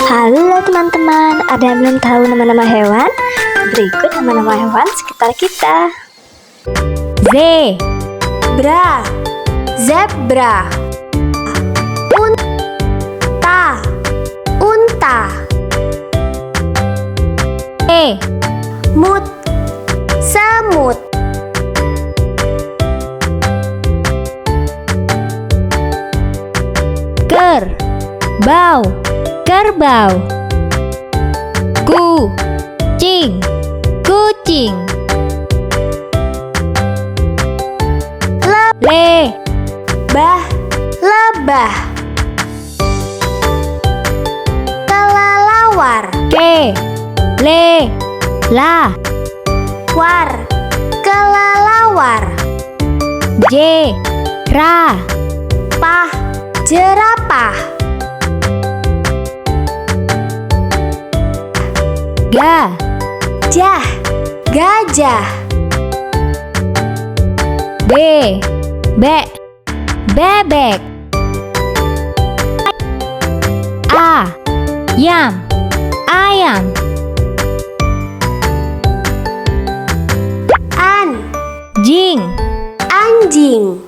Halo teman-teman, ada yang belum tahu nama-nama hewan? Berikut nama-nama hewan sekitar kita. Zebra, zebra. Unta, unta. Semut, semut. Kerbau, kerbau. Kucing, kucing. Lebah, lebah. Kelelawar, war. Kelelawar. Jerapah. Gajah. bebek. Ayam. Anjing.